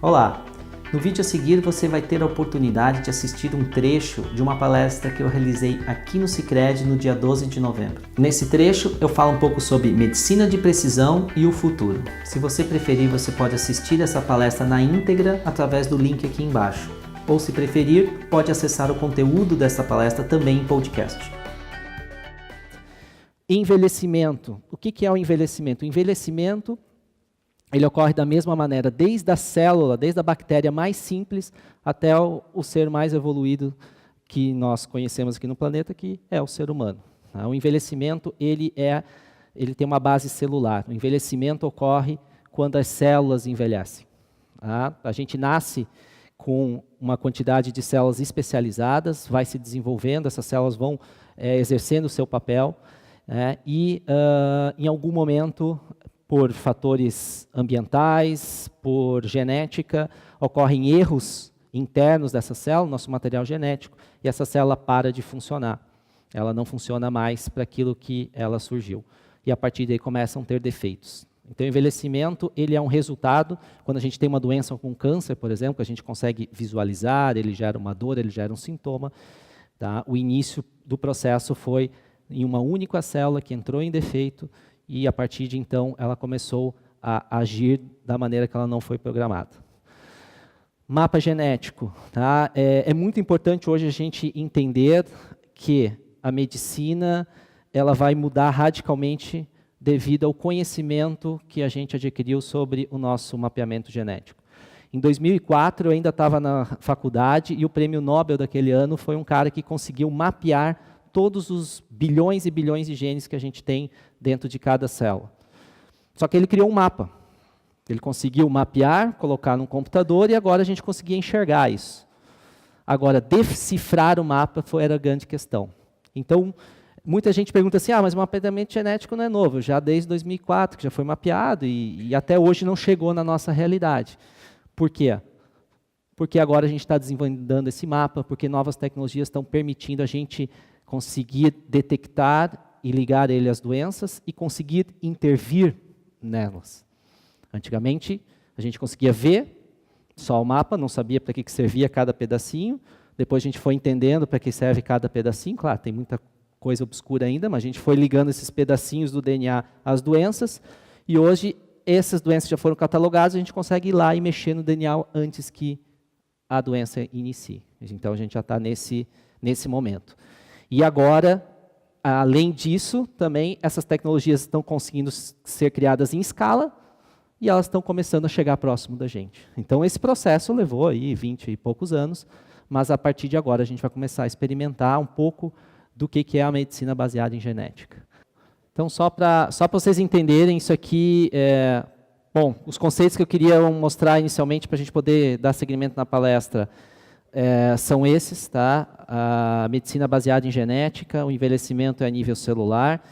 Olá! No vídeo a seguir você vai ter a oportunidade de assistir um trecho de uma palestra que eu realizei aqui no Sicredi no dia 12 de novembro. Nesse trecho eu falo um pouco sobre medicina de precisão e o futuro. Se você preferir, você pode assistir essa palestra na íntegra através do link aqui embaixo. Ou se preferir, pode acessar o conteúdo dessa palestra também em podcast. Envelhecimento. O que é o envelhecimento? O envelhecimento ele ocorre da mesma maneira, desde a célula, desde a bactéria mais simples até o ser mais evoluído que nós conhecemos aqui no planeta, que é o ser humano. O envelhecimento ele tem uma base celular. O envelhecimento ocorre quando as células envelhecem. A gente nasce com uma quantidade de células especializadas, vai se desenvolvendo, essas células vão exercendo o seu papel, em algum momento, por fatores ambientais, por genética, ocorrem erros internos dessa célula, nosso material genético, e essa célula para de funcionar. Ela não funciona mais para aquilo que ela surgiu. E a partir daí começam a ter defeitos. Então, o envelhecimento ele é um resultado, quando a gente tem uma doença com câncer, por exemplo, que a gente consegue visualizar, ele gera uma dor, ele gera um sintoma. Tá? O início do processo foi em uma única célula que entrou em defeito e, a partir de então, ela começou a agir da maneira que ela não foi programada. Mapa genético. Tá? É muito importante hoje a gente entender que a medicina ela vai mudar radicalmente devido ao conhecimento que a gente adquiriu sobre o nosso mapeamento genético. Em 2004, eu ainda estava na faculdade e o prêmio Nobel daquele ano foi um cara que conseguiu mapear todos os bilhões e bilhões de genes que a gente tem dentro de cada célula. Só que ele criou um mapa. Ele conseguiu mapear, colocar num computador e agora a gente conseguia enxergar isso. Agora, decifrar o mapa era a grande questão. Então, muita gente pergunta assim, mas o mapeamento genético não é novo, já desde 2004, que já foi mapeado e até hoje não chegou na nossa realidade. Por quê? Porque agora a gente está desenvolvendo esse mapa, porque novas tecnologias estão permitindo a gente conseguir detectar e ligar ele às doenças e conseguir intervir nelas. Antigamente, a gente conseguia ver só o mapa, não sabia para que servia cada pedacinho, depois a gente foi entendendo para que serve cada pedacinho, claro, tem muita coisa obscura ainda, mas a gente foi ligando esses pedacinhos do DNA às doenças, e hoje essas doenças já foram catalogadas, a gente consegue ir lá e mexer no DNA antes que a doença inicie. Então, a gente já está nesse momento. E agora, além disso, também essas tecnologias estão conseguindo ser criadas em escala e elas estão começando a chegar próximo da gente. Então, esse processo levou aí 20 e poucos anos, mas a partir de agora a gente vai começar a experimentar um pouco do que é a medicina baseada em genética. Então, só para vocês entenderem, isso aqui os conceitos que eu queria mostrar inicialmente para a gente poder dar seguimento na palestra são esses, tá? A medicina baseada em genética, o envelhecimento é a nível celular,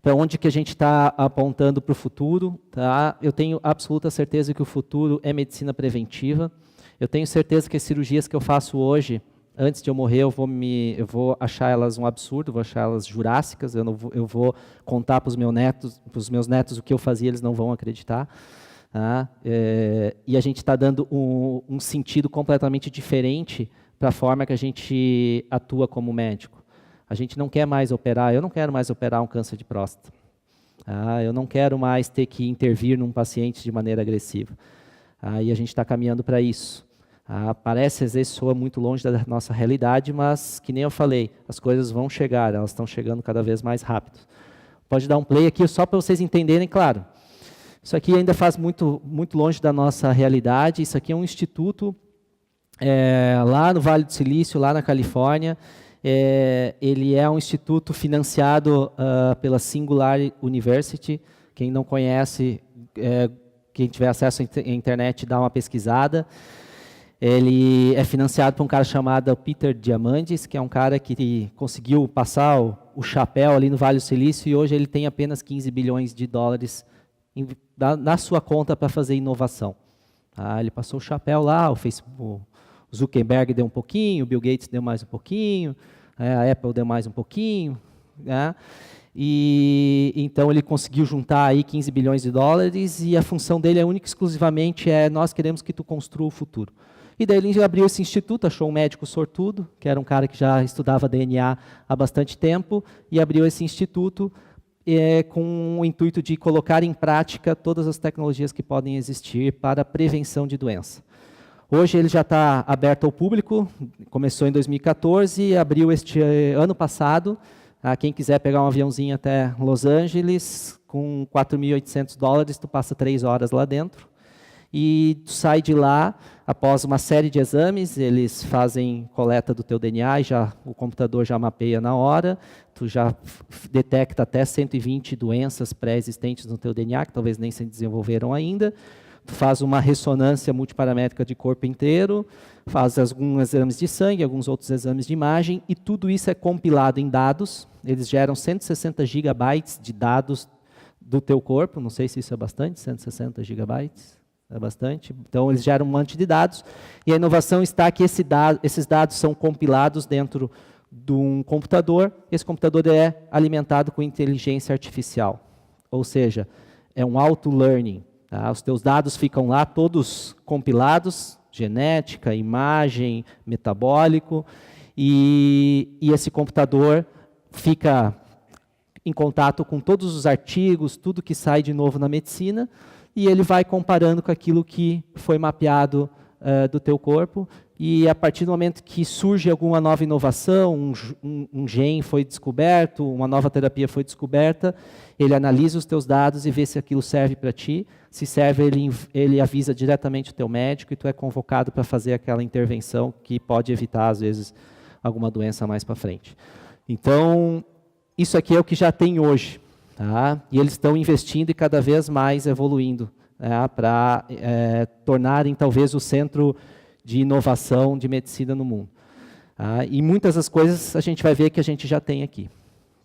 para onde que a gente está apontando para o futuro, tá? Eu tenho absoluta certeza que o futuro é medicina preventiva. Eu tenho certeza que as cirurgias que eu faço hoje, antes de eu morrer, eu vou achar elas um absurdo, vou achar elas jurássicas, eu vou contar para os meus netos o que eu fazia, eles não vão acreditar. E a gente está dando um sentido completamente diferente para a forma que a gente atua como médico. A gente não quer mais operar, eu não quero mais operar um câncer de próstata. Eu não quero mais ter que intervir num paciente de maneira agressiva. E a gente está caminhando para isso. Parece, às vezes, soa muito longe da nossa realidade, mas, que nem eu falei, as coisas vão chegar, elas estão chegando cada vez mais rápido. Pode dar um play aqui só para vocês entenderem, claro. Isso aqui ainda faz muito, muito longe da nossa realidade. Isso aqui é um instituto lá no Vale do Silício, lá na Califórnia. Ele é um instituto financiado pela Singular University. Quem não conhece, quem tiver acesso à internet, dá uma pesquisada. Ele é financiado por um cara chamado Peter Diamandis, que é um cara que conseguiu passar o chapéu ali no Vale do Silício e hoje ele tem apenas 15 bilhões de dólares na sua conta para fazer inovação. Ele passou o chapéu lá, o Zuckerberg deu um pouquinho, o Bill Gates deu mais um pouquinho, a Apple deu mais um pouquinho. E então ele conseguiu juntar aí 15 bilhões de dólares e a função dele é única e exclusivamente nós queremos que tu construa o futuro. E daí ele abriu esse instituto, achou um médico sortudo, que era um cara que já estudava DNA há bastante tempo, e abriu esse instituto com o intuito de colocar em prática todas as tecnologias que podem existir para a prevenção de doença. Hoje ele já está aberto ao público, começou em 2014 e abriu este ano passado. Quem quiser pegar um aviãozinho até Los Angeles, com 4.800 dólares, tu passa 3 horas lá dentro. E tu sai de lá, após uma série de exames, eles fazem coleta do teu DNA, e o computador já mapeia na hora, tu já detecta até 120 doenças pré-existentes no teu DNA, que talvez nem se desenvolveram ainda. Tu faz uma ressonância multiparamétrica de corpo inteiro, faz alguns exames de sangue, alguns outros exames de imagem, e tudo isso é compilado em dados. Eles geram 160 gigabytes de dados do teu corpo, não sei se isso é bastante, 160 gigabytes, é bastante. Então, eles geram um monte de dados, e a inovação está que esses dados são compilados dentro de um computador. Esse computador é alimentado com inteligência artificial, ou seja, é um auto-learning. Os teus dados ficam lá todos compilados, genética, imagem, metabólico, e esse computador fica em contato com todos os artigos, tudo que sai de novo na medicina, e ele vai comparando com aquilo que foi mapeado do teu corpo, e a partir do momento que surge alguma nova inovação, um gene foi descoberto, uma nova terapia foi descoberta, ele analisa os teus dados e vê se aquilo serve para ti. Se serve, ele avisa diretamente o teu médico e tu é convocado para fazer aquela intervenção que pode evitar, às vezes, alguma doença mais para frente. Então, isso aqui é o que já tem hoje. Tá? E eles estão investindo e cada vez mais evoluindo, para tornarem, talvez, o centro de inovação de medicina no mundo. E muitas das coisas a gente vai ver que a gente já tem aqui.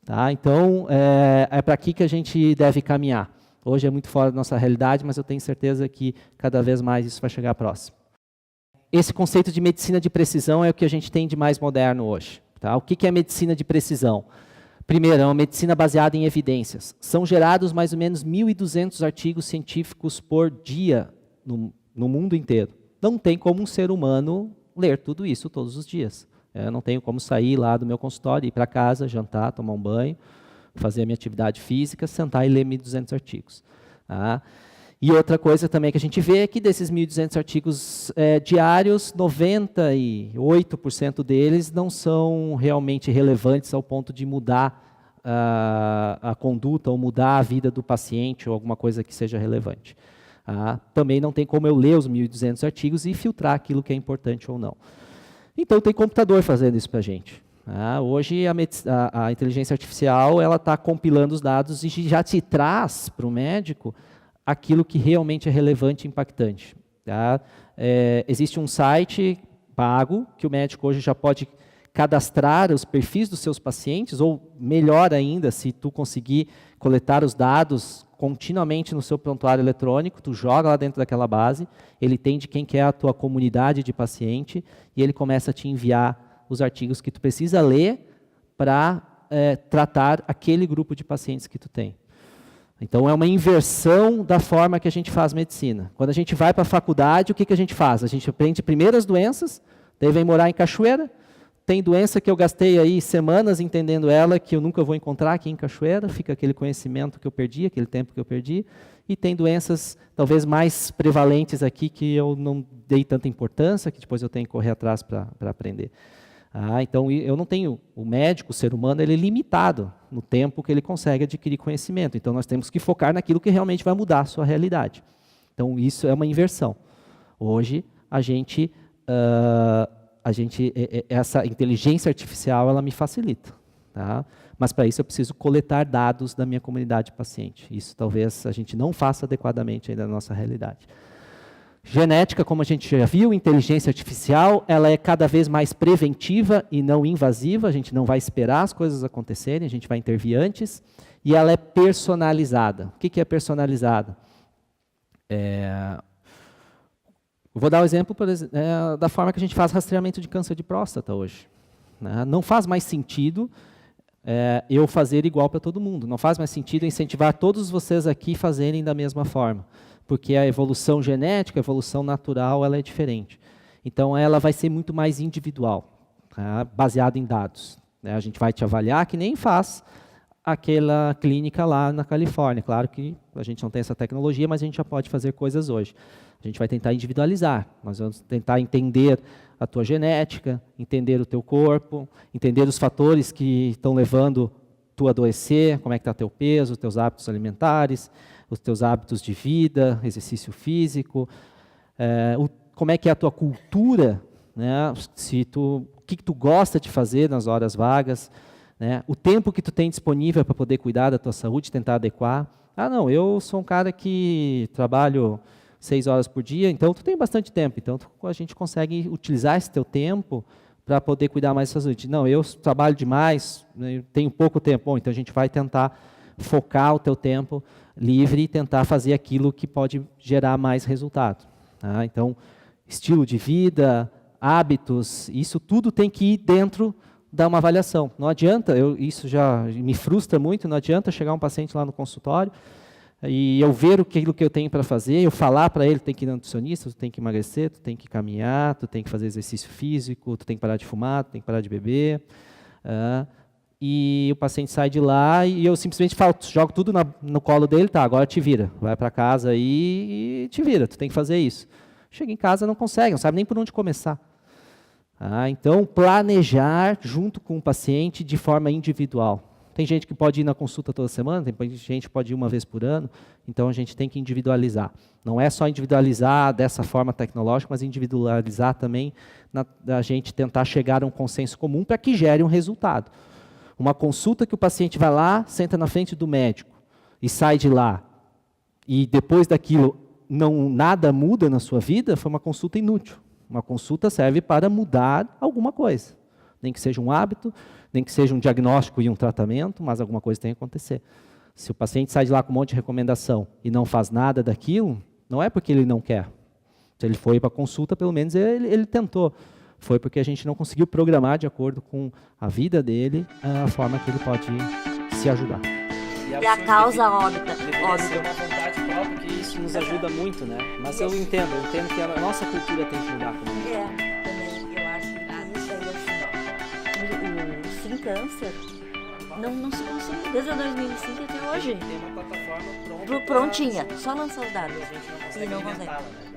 Tá? Então, é para aqui que a gente deve caminhar. Hoje é muito fora da nossa realidade, mas eu tenho certeza que cada vez mais isso vai chegar próximo. Esse conceito de medicina de precisão é o que a gente tem de mais moderno hoje. Tá? O que é medicina de precisão? Primeiro, é uma medicina baseada em evidências. São gerados mais ou menos 1.200 artigos científicos por dia no mundo inteiro. Não tem como um ser humano ler tudo isso todos os dias. Eu não tenho como sair lá do meu consultório, ir para casa, jantar, tomar um banho, fazer a minha atividade física, sentar e ler 1.200 artigos. Tá? E outra coisa também que a gente vê é que desses 1.200 artigos diários, 98% deles não são realmente relevantes ao ponto de mudar a conduta ou mudar a vida do paciente ou alguma coisa que seja relevante. Também não tem como eu ler os 1.200 artigos e filtrar aquilo que é importante ou não. Então, tem computador fazendo isso para a gente. Hoje, a inteligência artificial está compilando os dados e já te traz para o médico aquilo que realmente é relevante e impactante. Tá? Existe um site pago que o médico hoje já pode cadastrar os perfis dos seus pacientes, ou melhor ainda, se tu conseguir coletar os dados continuamente no seu prontuário eletrônico, tu joga lá dentro daquela base, ele entende quem que é a tua comunidade de paciente e ele começa a te enviar os artigos que tu precisa ler para tratar aquele grupo de pacientes que tu tem. Então, é uma inversão da forma que a gente faz medicina. Quando a gente vai para a faculdade, o que a gente faz? A gente aprende primeiro as doenças, daí vem morar em Cachoeira, tem doença que eu gastei aí semanas entendendo ela, que eu nunca vou encontrar aqui em Cachoeira, fica aquele conhecimento que eu perdi, aquele tempo que eu perdi, e tem doenças talvez mais prevalentes aqui que eu não dei tanta importância, que depois eu tenho que correr atrás para aprender. Então, eu não tenho, o médico, o ser humano, ele é limitado no tempo que ele consegue adquirir conhecimento. Então, nós temos que focar naquilo que realmente vai mudar a sua realidade. Então, isso é uma inversão. Hoje, essa inteligência artificial, ela me facilita. Tá? Mas, para isso, eu preciso coletar dados da minha comunidade paciente. Isso, talvez, a gente não faça adequadamente ainda na nossa realidade. Genética, como a gente já viu, inteligência artificial, ela é cada vez mais preventiva e não invasiva, a gente não vai esperar as coisas acontecerem, a gente vai intervir antes, e ela é personalizada. O que é personalizada? Vou dar o exemplo, por exemplo, da forma que a gente faz rastreamento de câncer de próstata hoje. Não faz mais sentido eu fazer igual para todo mundo. Não faz mais sentido incentivar todos vocês aqui fazerem da mesma forma, porque a evolução genética, a evolução natural, ela é diferente. Então, ela vai ser muito mais individual, tá? Baseada em dados. Né? A gente vai te avaliar que nem faz aquela clínica lá na Califórnia. Claro que a gente não tem essa tecnologia, mas a gente já pode fazer coisas hoje. A gente vai tentar individualizar, nós vamos tentar entender a tua genética, entender o teu corpo, entender os fatores que estão levando tu a adoecer, como é que está teu peso, os teus hábitos alimentares, os teus hábitos de vida, exercício físico, como é que é a tua cultura, né? O que tu gosta de fazer nas horas vagas, né? O tempo que tu tem disponível para poder cuidar da tua saúde, tentar adequar. Ah, não, eu sou um cara que trabalho 6 horas por dia, então tu tem bastante tempo, então a gente consegue utilizar esse teu tempo para poder cuidar mais da saúde. Não, eu trabalho demais, eu tenho pouco tempo. Bom, então a gente vai tentar focar o teu tempo livre e tentar fazer aquilo que pode gerar mais resultado. Tá? Então, estilo de vida, hábitos, isso tudo tem que ir dentro da uma avaliação. Não adianta, isso já me frustra muito, não adianta chegar um paciente lá no consultório e eu ver aquilo que eu tenho para fazer, eu falar para ele, tu tem que ir no nutricionista, tu tem que emagrecer, tu tem que caminhar, tu tem que fazer exercício físico, tu tem que parar de fumar, tu tem que parar de beber. E o paciente sai de lá e eu simplesmente falo, jogo tudo no colo dele, tá, agora te vira, vai para casa aí e te vira, tu tem que fazer isso. Chega em casa, não consegue, não sabe nem por onde começar. Então, planejar junto com o paciente de forma individual. Tem gente que pode ir na consulta toda semana, tem gente que pode ir uma vez por ano, então a gente tem que individualizar. Não é só individualizar dessa forma tecnológica, mas individualizar também a gente tentar chegar a um consenso comum para que gere um resultado. Uma consulta que o paciente vai lá, senta na frente do médico e sai de lá, e depois daquilo nada muda na sua vida, foi uma consulta inútil. Uma consulta serve para mudar alguma coisa. Nem que seja um hábito, nem que seja um diagnóstico e um tratamento, mas alguma coisa tem que acontecer. Se o paciente sai de lá com um monte de recomendação e não faz nada daquilo, não é porque ele não quer. Se ele foi para a consulta, pelo menos ele tentou. Foi porque a gente não conseguiu programar de acordo com a vida dele, a forma que ele pode se ajudar. E a causa óbita. Óbvio. Uma vontade própria, que isso nos ajuda muito, né? Mas eu entendo que a nossa cultura tem que mudar também. Também, eu acho que isso aí, assim, o Sim Câncer não se consegue, desde 2005 até hoje. Tem uma plataforma prontinha, só lançar os dados. E a gente não consegue alimentá-la, né?